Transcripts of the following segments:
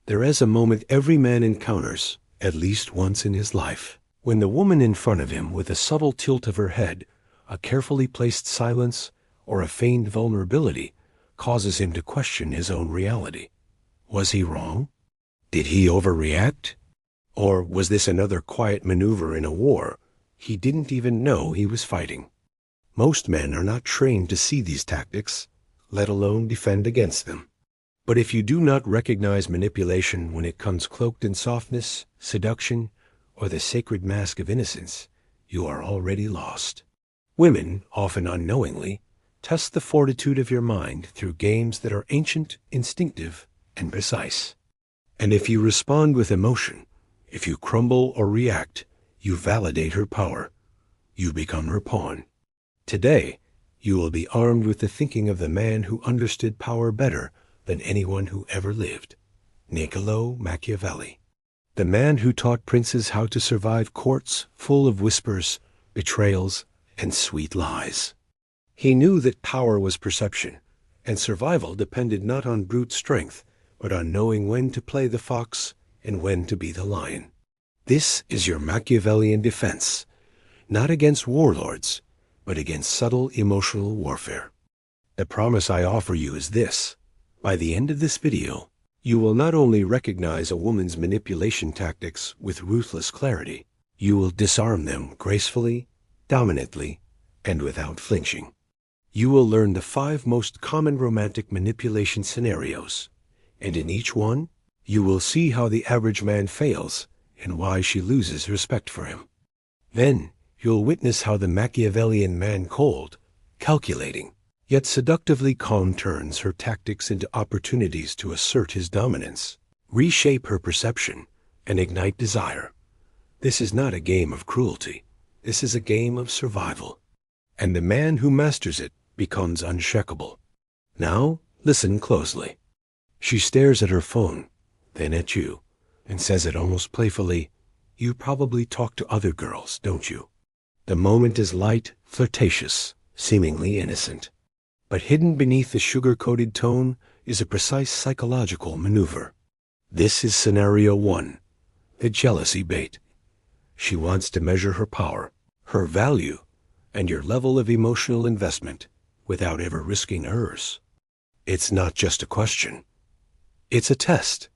There is a moment every man encounters, at least once in his life, when the woman in front of him, with a subtle tilt of her head, a carefully placed silence, or a feigned vulnerability, causes him to question his own reality. Was he wrong? Did he overreact? Or was this another quiet maneuver in a war he didn't even know he was fighting? Most men are not trained to see these tactics, let alone defend against them. But if you do not recognize manipulation when it comes cloaked in softness, seduction, or the sacred mask of innocence, you are already lost. Women, often unknowingly, test the fortitude of your mind through games that are ancient, instinctive, and precise. And if you respond with emotion, if you crumble or react, you validate her power. You become her pawn. Today, you will be armed with the thinking of the man who understood power better than anyone who ever lived, Niccolo Machiavelli. The man who taught princes how to survive courts full of whispers, betrayals, and sweet lies. He knew that power was perception, and survival depended not on brute strength, but on knowing when to play the fox and when to be the lion. This is your Machiavellian defense, not against warlords, but against subtle emotional warfare. The promise I offer you is this. By the end of this video, you will not only recognize a woman's manipulation tactics with ruthless clarity, you will disarm them gracefully, dominantly, and without flinching. You will learn the 5 most common romantic manipulation scenarios, and in each one, you will see how the average man fails and why she loses respect for him. Then, you'll witness how the Machiavellian man cold, calculating, yet seductively calm turns her tactics into opportunities to assert his dominance, reshape her perception, and ignite desire. This is not a game of cruelty. This is a game of survival. And the man who masters it becomes unshakable. Now, listen closely. She stares at her phone, then at you, and says it almost playfully, "You probably talk to other girls, don't you?" The moment is light, flirtatious, seemingly innocent. But hidden beneath the sugar-coated tone is a precise psychological maneuver. This is scenario 1, the jealousy bait. She wants to measure her power, her value, and your level of emotional investment without ever risking hers. It's not just a question. It's a test.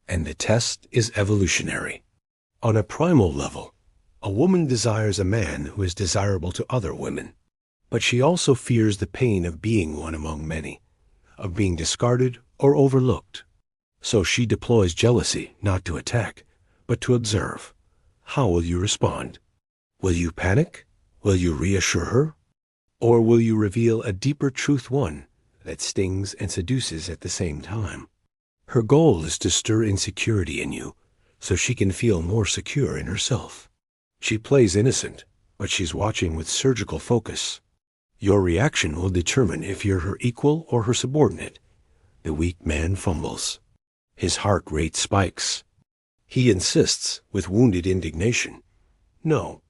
And the test is evolutionary. On a primal level, a woman desires a man who is desirable to other women. But she also fears the pain of being one among many, of being discarded or overlooked. So she deploys jealousy not to attack, but to observe. How will you respond? Will you panic? Will you reassure her? Or will you reveal a deeper truth, one that stings and seduces at the same time? Her goal is to stir insecurity in you, so she can feel more secure in herself. She plays innocent, but she's watching with surgical focus. Your reaction will determine if you're her equal or her subordinate. The weak man fumbles. His heart rate spikes. He insists, with wounded indignation, "No,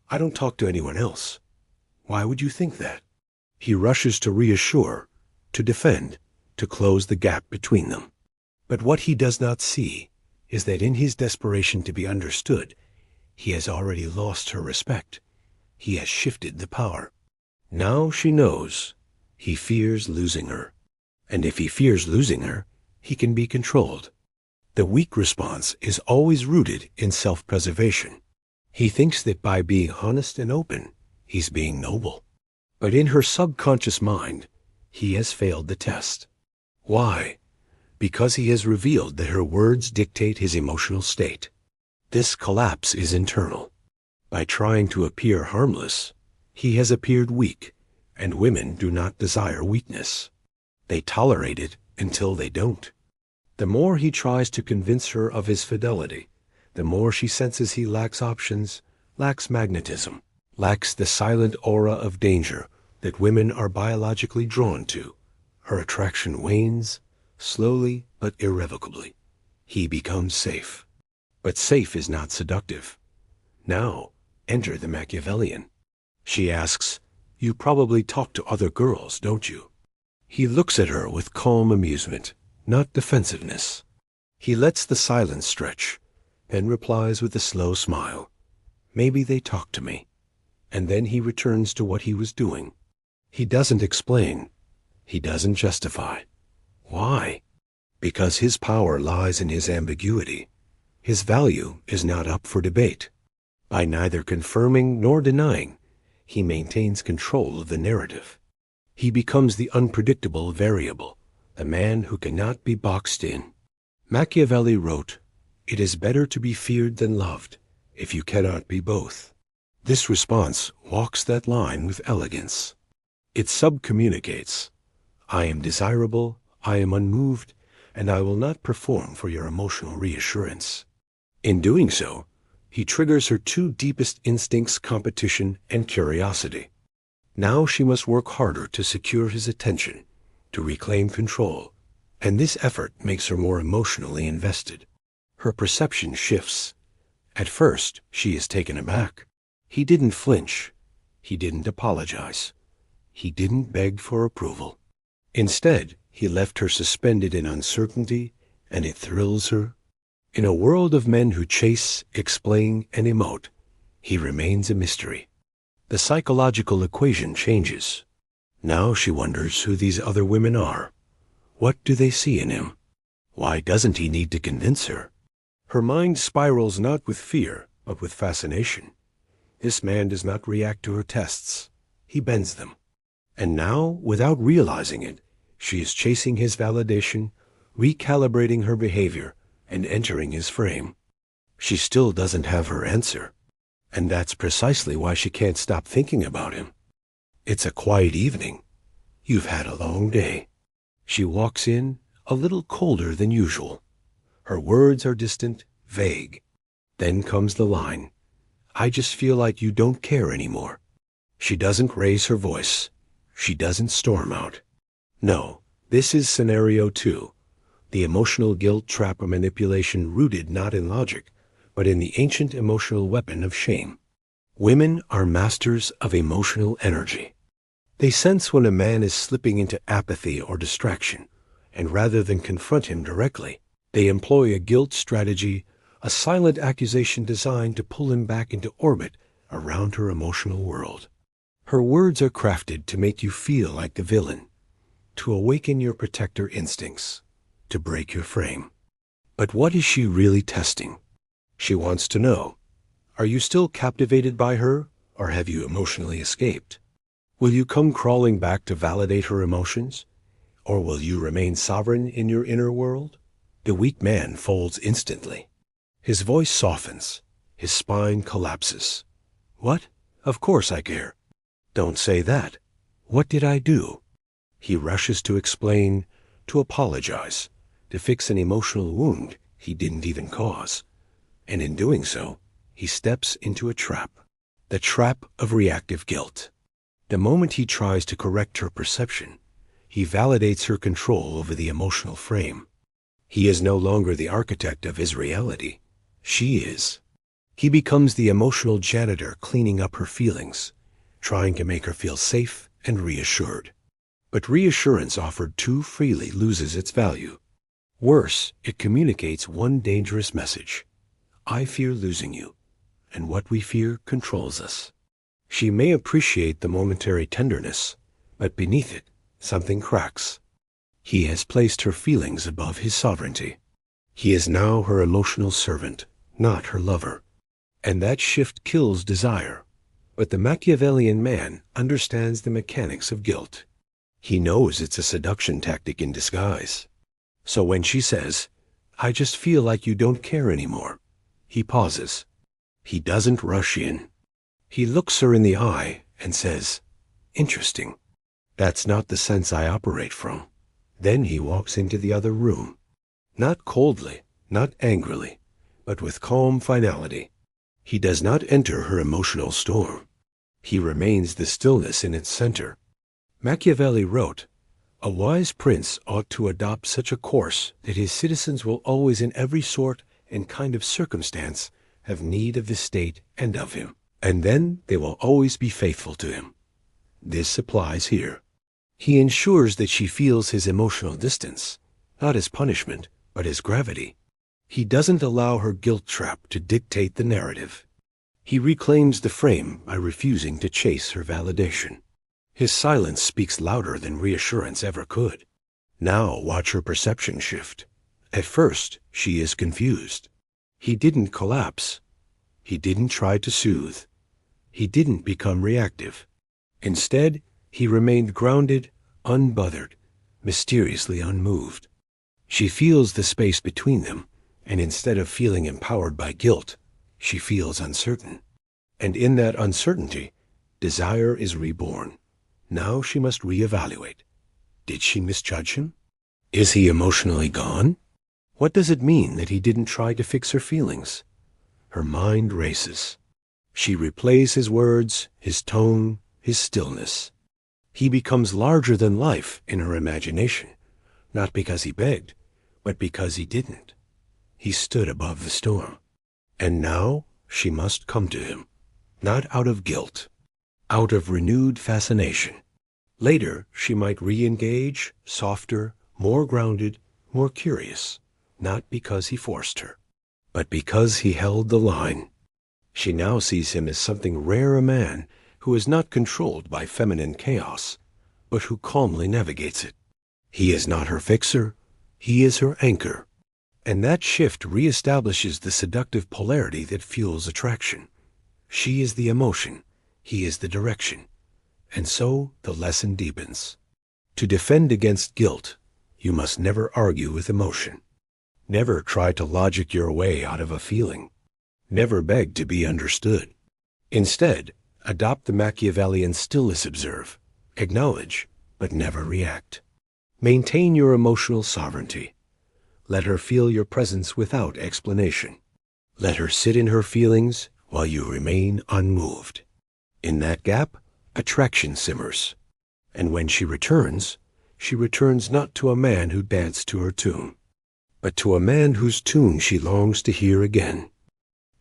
I don't talk to anyone else." Why would you think that? He rushes to reassure, to defend, to close the gap between them. But what he does not see is that in his desperation to be understood, he has already lost her respect. He has shifted the power. Now she knows. He fears losing her. And if he fears losing her, he can be controlled. The weak response is always rooted in self-preservation. He thinks that by being honest and open, he's being noble. But in her subconscious mind, he has failed the test. Why? Because he has revealed that her words dictate his emotional state. This collapse is internal. By trying to appear harmless, he has appeared weak, and women do not desire weakness. They tolerate it until they don't. The more he tries to convince her of his fidelity, the more she senses he lacks options, lacks magnetism, lacks the silent aura of danger that women are biologically drawn to. Her attraction wanes, slowly but irrevocably. He becomes safe. But safe is not seductive. Now, enter the Machiavellian. She asks, "You probably talk to other girls, don't you?" He looks at her with calm amusement, not defensiveness. He lets the silence stretch, then replies with a slow smile. Maybe they talk to me. And then he returns to what he was doing. He doesn't explain. He doesn't justify. Why? Because his power lies in his ambiguity. His value is not up for debate. By neither confirming nor denying, he maintains control of the narrative. He becomes the unpredictable variable, the man who cannot be boxed in. Machiavelli wrote, "It is better to be feared than loved, if you cannot be both." This response walks that line with elegance. It subcommunicates. I am desirable, I am unmoved, and I will not perform for your emotional reassurance. In doing so, he triggers her two deepest instincts, competition and curiosity. Now she must work harder to secure his attention, to reclaim control, and this effort makes her more emotionally invested. Her perception shifts. At first, she is taken aback. He didn't flinch. He didn't apologize. He didn't beg for approval. Instead, he left her suspended in uncertainty, and it thrills her. In a world of men who chase, explain, and emote, he remains a mystery. The psychological equation changes. Now she wonders who these other women are. What do they see in him? Why doesn't he need to convince her? Her mind spirals not with fear, but with fascination. This man does not react to her tests. He bends them. And now, without realizing it, she is chasing his validation, recalibrating her behavior, and entering his frame. She still doesn't have her answer. And that's precisely why she can't stop thinking about him. It's a quiet evening. You've had a long day. She walks in, a little colder than usual. Her words are distant, vague. Then comes the line, "I just feel like you don't care anymore." She doesn't raise her voice. She doesn't storm out. No, this is scenario 2, the emotional guilt trap of manipulation rooted not in logic, but in the ancient emotional weapon of shame. Women are masters of emotional energy. They sense when a man is slipping into apathy or distraction, and rather than confront him directly, they employ a guilt strategy, a silent accusation designed to pull him back into orbit around her emotional world. Her words are crafted to make you feel like the villain, to awaken your protector instincts, to break your frame. But what is she really testing? She wants to know, are you still captivated by her, or have you emotionally escaped? Will you come crawling back to validate her emotions, or will you remain sovereign in your inner world? The weak man folds instantly. His voice softens. His spine collapses. What? Of course I care. Don't say that. What did I do? He rushes to explain, to apologize, to fix an emotional wound he didn't even cause. And in doing so, he steps into a trap. The trap of reactive guilt. The moment he tries to correct her perception, he validates her control over the emotional frame. He is no longer the architect of his reality. She is. He becomes the emotional janitor cleaning up her feelings, trying to make her feel safe and reassured. But reassurance offered too freely loses its value. Worse, it communicates one dangerous message. I fear losing you, and what we fear controls us. She may appreciate the momentary tenderness, but beneath it, something cracks. He has placed her feelings above his sovereignty. He is now her emotional servant, not her lover. And that shift kills desire. But the Machiavellian man understands the mechanics of guilt. He knows it's a seduction tactic in disguise. So when she says, I just feel like you don't care anymore, he pauses. He doesn't rush in. He looks her in the eye and says, interesting. That's not the sense I operate from. Then he walks into the other room. Not coldly, not angrily, but with calm finality. He does not enter her emotional storm. He remains the stillness in its center. Machiavelli wrote, a wise prince ought to adopt such a course that his citizens will always in every sort and kind of circumstance have need of his state and of him, and then they will always be faithful to him. This applies here. He ensures that she feels his emotional distance, not as punishment, but as gravity. He doesn't allow her guilt trap to dictate the narrative. He reclaims the frame by refusing to chase her validation. His silence speaks louder than reassurance ever could. Now watch her perception shift. At first, she is confused. He didn't collapse. He didn't try to soothe. He didn't become reactive. Instead, he remained grounded, unbothered, mysteriously unmoved. She feels the space between them, and instead of feeling empowered by guilt, she feels uncertain. And in that uncertainty, desire is reborn. Now she must reevaluate. Did she misjudge him? Is he emotionally gone? What does it mean that he didn't try to fix her feelings? Her mind races. She replays his words, his tone, his stillness. He becomes larger than life in her imagination, not because he begged, but because he didn't. He stood above the storm. And now she must come to him, not out of guilt, out of renewed fascination. Later, she might re-engage, softer, more grounded, more curious, not because he forced her, but because he held the line. She now sees him as something rare, a man who is not controlled by feminine chaos, but who calmly navigates it. He is not her fixer, he is her anchor. And that shift reestablishes the seductive polarity that fuels attraction. She is the emotion, he is the direction. And so the lesson deepens. To defend against guilt, you must never argue with emotion. Never try to logic your way out of a feeling. Never beg to be understood. Instead, adopt the Machiavellian stillness observe. Acknowledge, but never react. Maintain your emotional sovereignty. Let her feel your presence without explanation. Let her sit in her feelings while you remain unmoved. In that gap, attraction simmers. And when she returns not to a man who danced to her tune, but to a man whose tune she longs to hear again.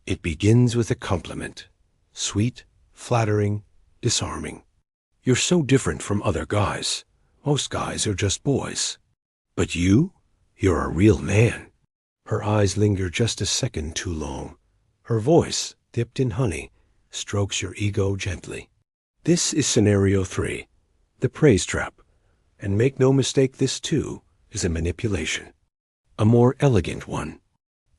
It begins with a compliment, sweet, flattering, disarming. You're so different from other guys. Most guys are just boys. But you're a real man. Her eyes linger just a second too long. Her voice, dipped in honey, strokes your ego gently. This is scenario 3, the praise trap. And make no mistake, this too is a manipulation. A more elegant one.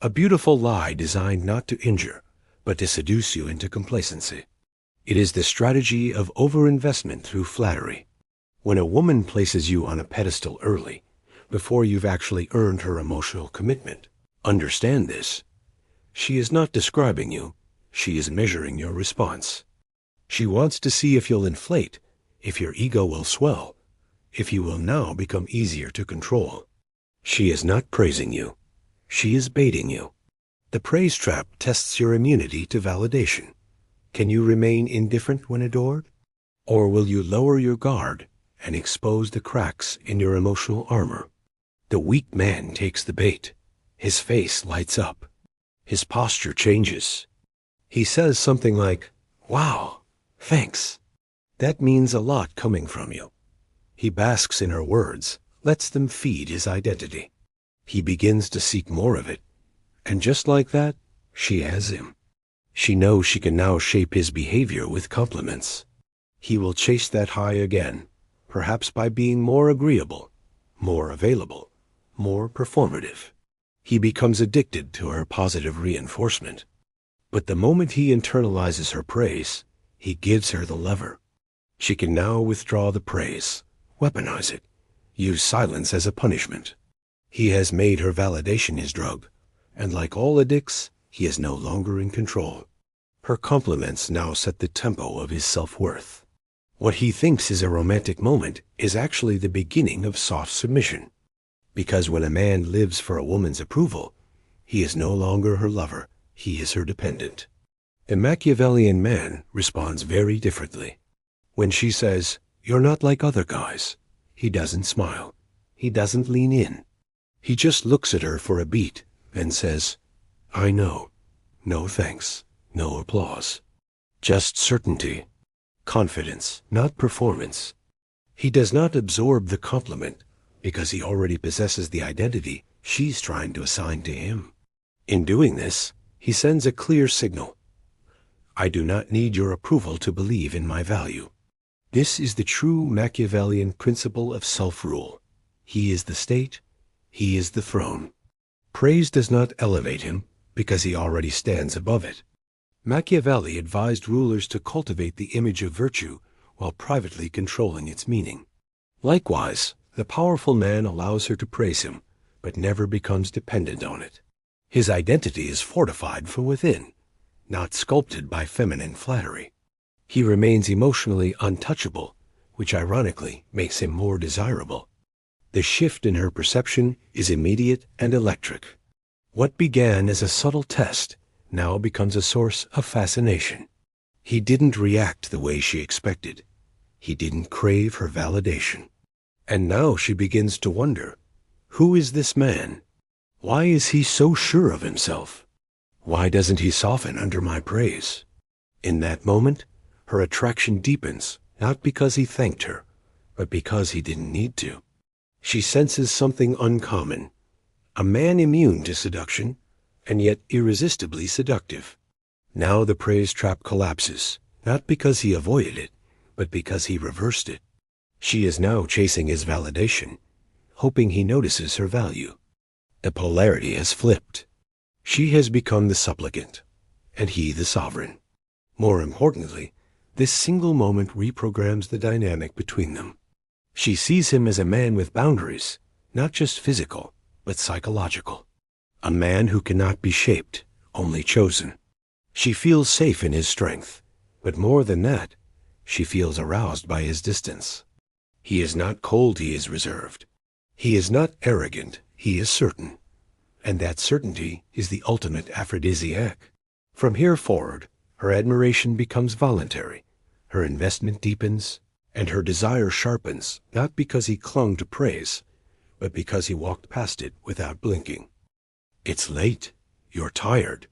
A beautiful lie designed not to injure, but to seduce you into complacency. It is the strategy of overinvestment through flattery. When a woman places you on a pedestal early, before you've actually earned her emotional commitment, understand this. She is not describing you, she is measuring your response. She wants to see if you'll inflate, if your ego will swell, if you will now become easier to control. She is not praising you. She is baiting you. The praise trap tests your immunity to validation. Can you remain indifferent when adored? Or will you lower your guard and expose the cracks in your emotional armor? The weak man takes the bait. His face lights up. His posture changes. He says something like, "Wow, thanks." That means a lot coming from you. He basks in her words, lets them feed his identity. He begins to seek more of it. And just like that, she has him. She knows she can now shape his behavior with compliments. He will chase that high again, perhaps by being more agreeable, more available, more performative. He becomes addicted to her positive reinforcement. But the moment he internalizes her praise, he gives her the lever. She can now withdraw the praise, weaponize it, use silence as a punishment. He has made her validation his drug, and like all addicts, he is no longer in control. Her compliments now set the tempo of his self-worth. What he thinks is a romantic moment is actually the beginning of soft submission. Because when a man lives for a woman's approval, he is no longer her lover, he is her dependent. A Machiavellian man responds very differently. When she says, "You're not like other guys," he doesn't smile. He doesn't lean in. He just looks at her for a beat and says, "I know. No thanks. No applause." Just certainty. Confidence, not performance. He does not absorb the compliment because he already possesses the identity she's trying to assign to him. In doing this, he sends a clear signal. I do not need your approval to believe in my value. This is the true Machiavellian principle of self-rule. He is the state, he is the throne. Praise does not elevate him, because he already stands above it. Machiavelli advised rulers to cultivate the image of virtue while privately controlling its meaning. Likewise, the powerful man allows her to praise him, but never becomes dependent on it. His identity is fortified from within, not sculpted by feminine flattery. He remains emotionally untouchable, which ironically makes him more desirable. The shift in her perception is immediate and electric. What began as a subtle test now becomes a source of fascination. He didn't react the way she expected. He didn't crave her validation. And now she begins to wonder, who is this man? Why is he so sure of himself? Why doesn't he soften under my praise? In that moment, her attraction deepens, not because he thanked her, but because he didn't need to. She senses something uncommon, a man immune to seduction, and yet irresistibly seductive. Now the praise trap collapses, not because he avoided it, but because he reversed it. She is now chasing his validation, hoping he notices her value. The polarity has flipped. She has become the supplicant, and he the sovereign. More importantly, this single moment reprograms the dynamic between them. She sees him as a man with boundaries, not just physical, but psychological. A man who cannot be shaped, only chosen. She feels safe in his strength, but more than that, she feels aroused by his distance. He is not cold, he is reserved. He is not arrogant, he is certain. And that certainty is the ultimate aphrodisiac. From here forward, her admiration becomes voluntary, her investment deepens, and her desire sharpens, not because he clung to praise, but because he walked past it without blinking. It's late. You're tired.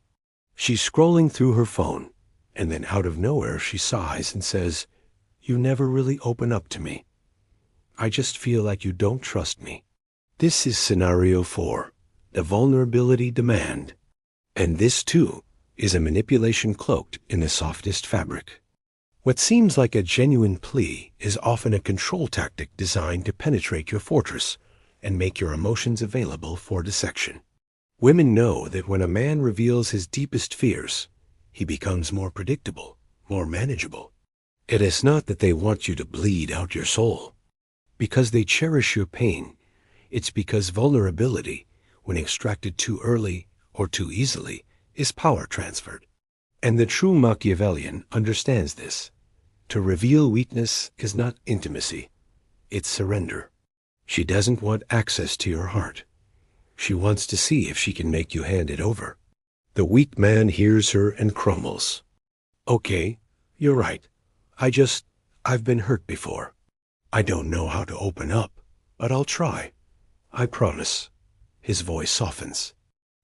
She's scrolling through her phone, and then out of nowhere she sighs and says, "You never really open up to me. I just feel like you don't trust me." This is scenario 4, the vulnerability demand. And this, too, is a manipulation cloaked in the softest fabric. What seems like a genuine plea is often a control tactic designed to penetrate your fortress and make your emotions available for dissection. Women know that when a man reveals his deepest fears, he becomes more predictable, more manageable. It is not that they want you to bleed out your soul. Because they cherish your pain, it's because vulnerability, when extracted too early or too easily, is power transferred. And the true Machiavellian understands this. To reveal weakness is not intimacy, it's surrender. She doesn't want access to your heart. She wants to see if she can make you hand it over. The weak man hears her and crumbles. Okay, you're right. I've been hurt before. I don't know how to open up, but I'll try. I promise. His voice softens.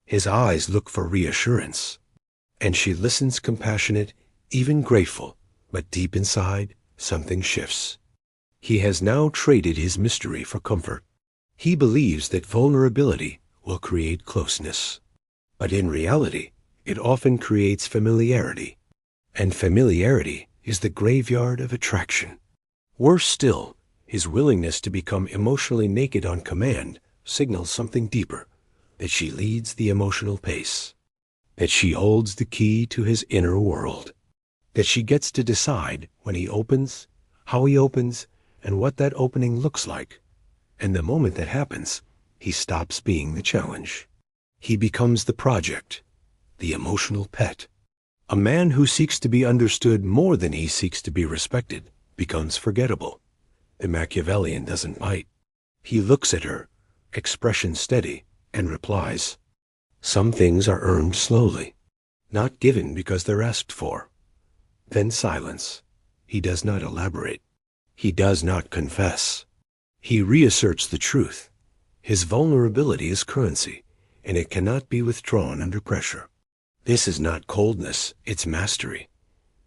His eyes look for reassurance. And she listens compassionate, even grateful, but deep inside, something shifts. He has now traded his mystery for comfort. He believes that vulnerability will create closeness. But in reality, it often creates familiarity. And familiarity is the graveyard of attraction. Worse still, his willingness to become emotionally naked on command signals something deeper, that she leads the emotional pace, that she holds the key to his inner world, that she gets to decide when he opens, how he opens, and what that opening looks like. And the moment that happens, he stops being the challenge. He becomes the project, the emotional pet. A man who seeks to be understood more than he seeks to be respected becomes forgettable. The Machiavellian doesn't bite. He looks at her, expression steady, and replies, "Some things are earned slowly, not given because they're asked for." Then silence. He does not elaborate. He does not confess. He reasserts the truth. His vulnerability is currency, and it cannot be withdrawn under pressure. This is not coldness, it's mastery.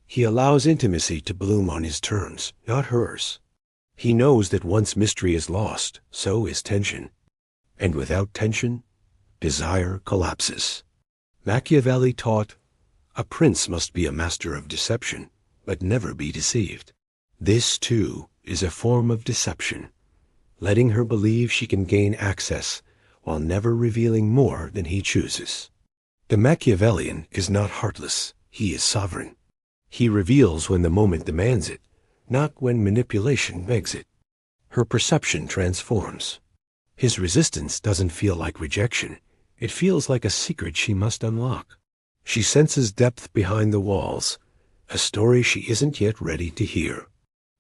He allows intimacy to bloom on his terms, not hers. He knows that once mystery is lost, so is tension. And without tension, desire collapses. Machiavelli taught, a prince must be a master of deception, but never be deceived. This, too, is a form of deception, letting her believe she can gain access while never revealing more than he chooses. The Machiavellian is not heartless, he is sovereign. He reveals when the moment demands it, not when manipulation begs it. Her perception transforms. His resistance doesn't feel like rejection. It feels like a secret she must unlock. She senses depth behind the walls, a story she isn't yet ready to hear.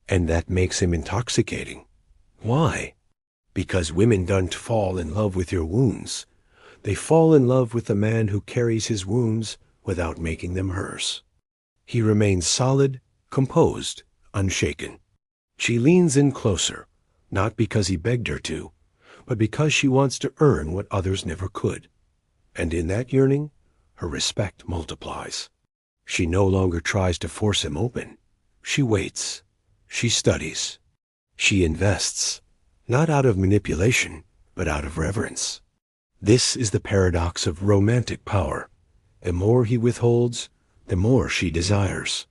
And that makes him intoxicating. Why? Because women don't fall in love with your wounds. They fall in love with the man who carries his wounds without making them hers. He remains solid, composed, unshaken. She leans in closer, not because he begged her to, but because she wants to earn what others never could. And in that yearning, her respect multiplies. She no longer tries to force him open. She waits. She studies. She invests, not out of manipulation, but out of reverence. This is the paradox of romantic power. The more he withholds, the more she desires.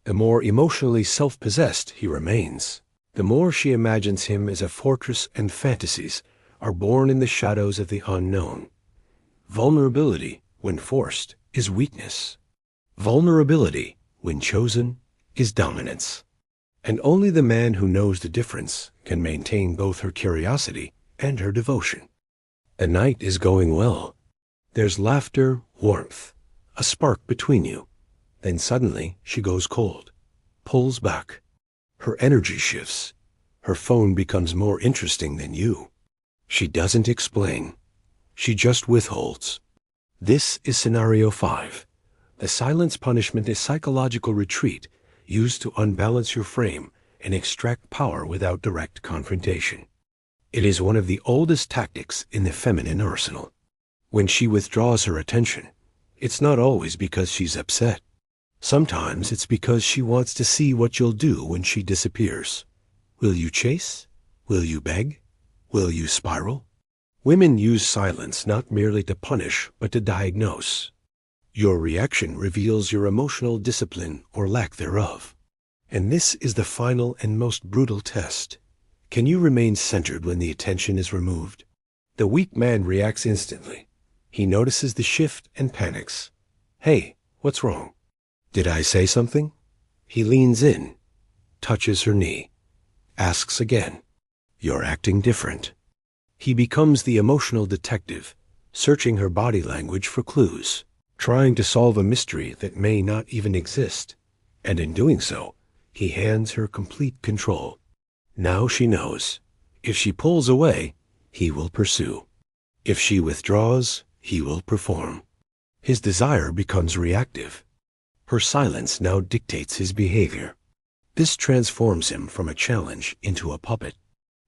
The more emotionally self-possessed he remains, the more she imagines him as a fortress, and fantasies are born in the shadows of the unknown. Vulnerability, when forced, is weakness. Vulnerability, when chosen, is dominance. And only the man who knows the difference can maintain both her curiosity and her devotion. The night is going well. There's laughter, warmth, a spark between you. Then suddenly she goes cold, pulls back. Her energy shifts. Her phone becomes more interesting than you. She doesn't explain. She just withholds. This is scenario 5. The silence punishment is psychological retreat used to unbalance your frame and extract power without direct confrontation. It is one of the oldest tactics in the feminine arsenal. When she withdraws her attention, it's not always because she's upset. Sometimes it's because she wants to see what you'll do when she disappears. Will you chase? Will you beg? Will you spiral? Women use silence not merely to punish, but to diagnose. Your reaction reveals your emotional discipline or lack thereof. And this is the final and most brutal test. Can you remain centered when the attention is removed? The weak man reacts instantly. He notices the shift and panics. Hey, what's wrong? Did I say something? He leans in, touches her knee, asks again. You're acting different. He becomes the emotional detective, searching her body language for clues, trying to solve a mystery that may not even exist. And in doing so, he hands her complete control. Now she knows. If she pulls away, he will pursue. If she withdraws, he will perform. His desire becomes reactive. Her silence now dictates his behavior. This transforms him from a challenge into a puppet.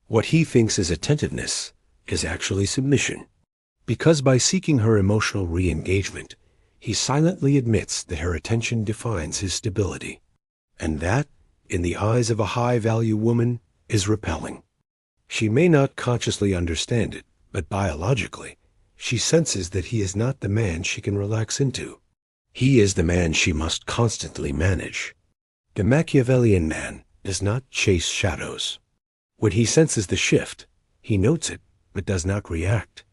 What he thinks is attentiveness is actually submission. Because by seeking her emotional re-engagement, he silently admits that her attention defines his stability. And that, in the eyes of a high-value woman, is repelling. She may not consciously understand it, but biologically, she senses that he is not the man she can relax into. He is the man she must constantly manage. The Machiavellian man does not chase shadows. When he senses the shift, he notes it, but does not react.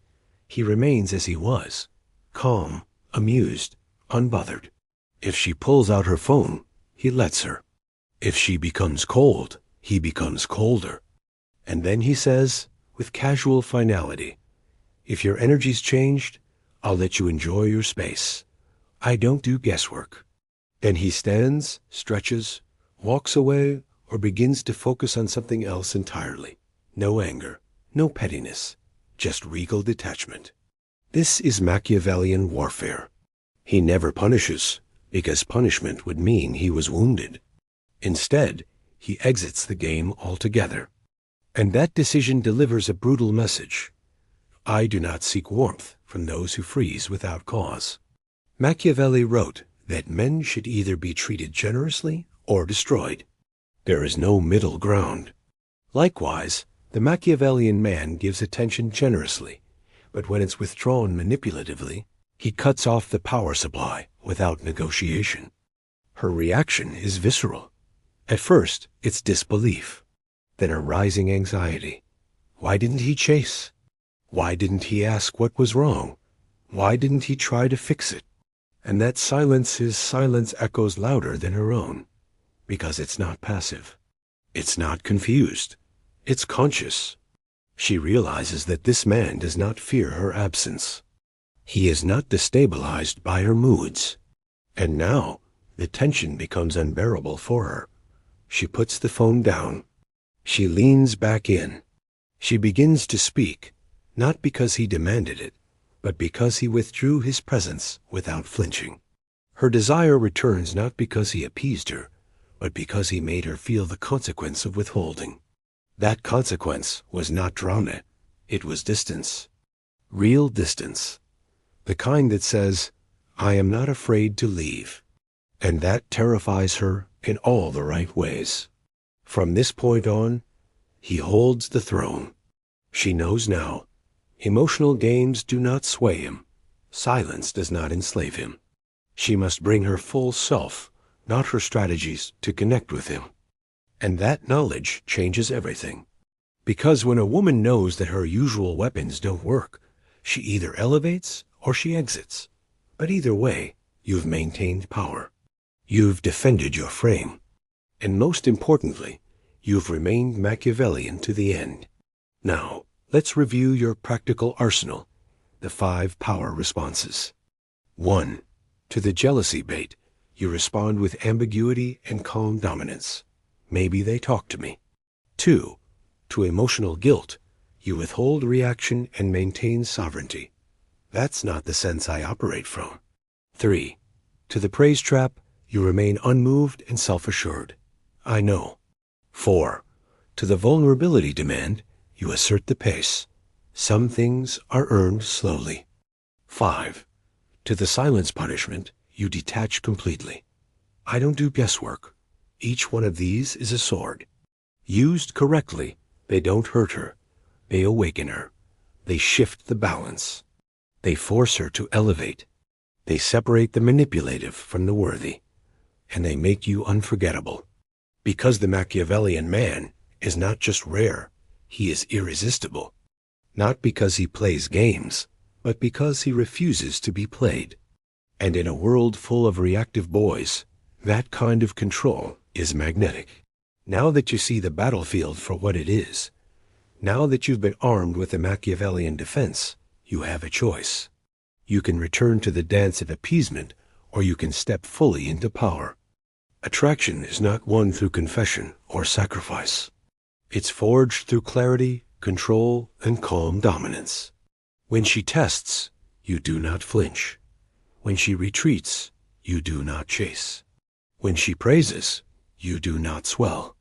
He remains as he was, calm, amused, unbothered. If she pulls out her phone, he lets her. If she becomes cold, he becomes colder. And then he says, with casual finality, if your energy's changed, I'll let you enjoy your space. I don't do guesswork. Then he stands, stretches, walks away, or begins to focus on something else entirely. No anger, no pettiness, just regal detachment. This is Machiavellian warfare. He never punishes, because punishment would mean he was wounded. Instead, he exits the game altogether. And that decision delivers a brutal message. I do not seek warmth from those who freeze without cause. Machiavelli wrote that men should either be treated generously or destroyed. There is no middle ground. Likewise, the Machiavellian man gives attention generously, but when it's withdrawn manipulatively, He cuts off the power supply without negotiation. Her reaction is visceral. At first, it's disbelief, then a rising anxiety. Why didn't he chase? Why didn't he ask what was wrong? Why didn't he try to fix it? And that his silence echoes louder than her own, because it's not passive. It's not confused. It's conscious. She realizes that this man does not fear her absence. He is not destabilized by her moods. And now, the tension becomes unbearable for her. She puts the phone down. She leans back in. She begins to speak, not because he demanded it, but because he withdrew his presence without flinching. Her desire returns not because he appeased her, but because he made her feel the consequence of withholding. That consequence was not drama, it was distance. Real distance. The kind that says, I am not afraid to leave. And that terrifies her in all the right ways. From this point on, he holds the throne. She knows now. Emotional games do not sway him. Silence does not enslave him. She must bring her full self, not her strategies, to connect with him. And that knowledge changes everything. Because when a woman knows that her usual weapons don't work, she either elevates or she exits. But either way, you've maintained power. You've defended your frame. And most importantly, you've remained Machiavellian to the end. Now, let's review your practical arsenal, the 5 power responses. 1. To the jealousy bait, you respond with ambiguity and calm dominance. Maybe they talk to me. 2. To emotional guilt, you withhold reaction and maintain sovereignty. That's not the sense I operate from. 3. To the praise trap, you remain unmoved and self-assured. I know. 4. To the vulnerability demand, you assert the pace. Some things are earned slowly. 5. To the silence punishment, you detach completely. I don't do guesswork. Each one of these is a sword. Used correctly, they don't hurt her. They awaken her. They shift the balance. They force her to elevate. They separate the manipulative from the worthy. And they make you unforgettable. Because the Machiavellian man is not just rare, he is irresistible. Not because he plays games, but because he refuses to be played. And in a world full of reactive boys, that kind of control is magnetic. Now that you see the battlefield for what it is, now that you've been armed with a Machiavellian defense, you have a choice. You can return to the dance of appeasement, or you can step fully into power. Attraction is not won through confession or sacrifice. It's forged through clarity, control, and calm dominance. When she tests, you do not flinch. When she retreats, you do not chase. When she praises, you do not swell.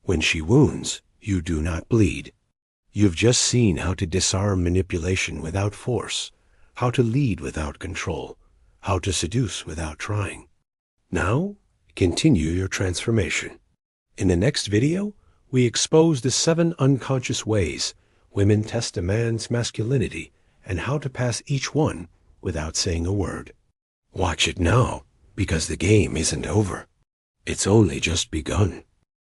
When she wounds, you do not bleed. You've just seen how to disarm manipulation without force, how to lead without control, how to seduce without trying. Now, continue your transformation. In the next video, we expose the 7 unconscious ways women test a man's masculinity and how to pass each one without saying a word. Watch it now, because the game isn't over. It's only just begun.